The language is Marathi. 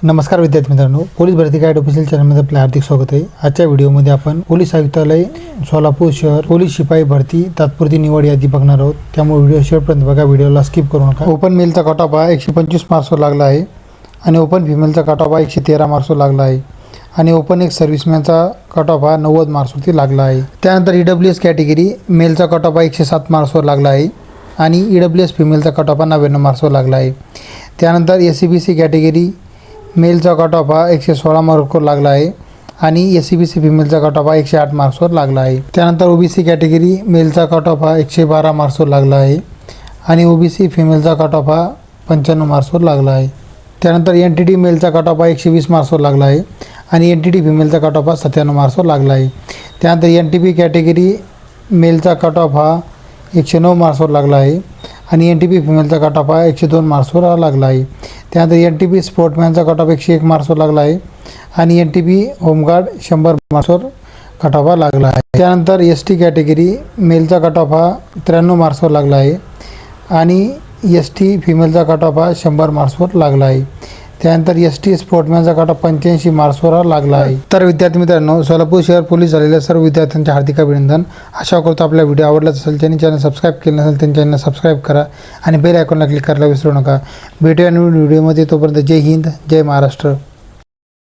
नमस्कार विद्यार्थी मित्रांनो, पोलीस भरती गाईड ऑफिशियल चॅनलमध्ये आपले हार्दिक स्वागत आहे। आजच्या व्हिडिओमध्ये आपण पोलीस आयुक्तालय सोलापूर शहर पोलीस शिपाई भरती तात्पुरती निवड यादी बघणार आहोत। त्यामुळे व्हिडिओ शेवटपर्यंत बघा, व्हिडिओला स्किप करू नका। ओपन मेलचा कट ऑफ हा 125 मार्क्सवर लागला आहे आणि ओपन फिमेलचा कट ऑफ हा 113 मार्क्सवर लागला आहे आणि ओपन एक सर्व्हिसमॅनचा कट ऑफ हा 90 मार्क्सवरती लागला आहे। त्यानंतर EWS कॅटेगरी मेलचा कट ऑफ हा 107 मार्क्सवर लागला आहे आणि EWS फिमेलचा कट ऑफ हा 99 मार्क्सवर लागला आहे। त्यानंतर SCBC कॅटेगरी मेलचा कट ऑफ हा 116 मार्क्सवर लागला आहे आणि SCBC फिमेलचा कट ऑफ हा 108 मार्क्सवर लागला आहे। त्यानंतर OBC कॅटेगरी मेलचा कट ऑफ हा 112 मार्क्सवर लागला आहे आणि OBC फिमेलचा कट ऑफ हा 95 मार्क्सवर लागला आहे। त्यानंतर NTT मेलचा कट ऑफ हा 120 मार्क्सवर लागला आहे आणि NTT फिमेलचा कट ऑफ हा 97 मार्क्सवर लागला आहे। त्यानंतर NTP कॅटेगरी मेलचा कट ऑफ हा 109 मार्क्सवर लागला आहे आणि NTP फिमेलचा कट ऑफ हा 102 मार्क्सवर लागला आहे। त्यानंतर NTP स्पोर्टमॅनचा कट ऑफ 101 मार्क्सवर लागला आहे आणि NTP होमगार्ड 100 मार्क्सवर कट ऑफ लागला आहे। त्यानंतर ST कॅटेगरी मेलचा कट ऑफ हा 93 मार्क्सवर लागला आहे आणि ST फिमेलचा कट ऑफ हा 100 मार्क्सवर लागला आहे। त्यानंतर ST स्पोर्टमॅनचा कट ऑफ 85 मार्क्सवर लागला आहे। तर विद्यार्थी मित्रांनो, सोलापूर शहर पोलीस झालेल्या सर्व विद्यार्थ्यांचे हार्दिक अभिनंदन। आशा करतो आपला व्हिडिओ आवडलाच असेल। ज्यांनी चॅनल सबस्क्राईब केलं नसेल त्यांनी चॅनल सबस्क्राईब करा आणि बेल आयकॉनला क्लिक करायला विसरू नका। भेटूया नवीन व्हिडिओमध्ये, तोपर्यंत जय हिंद, जय महाराष्ट्र।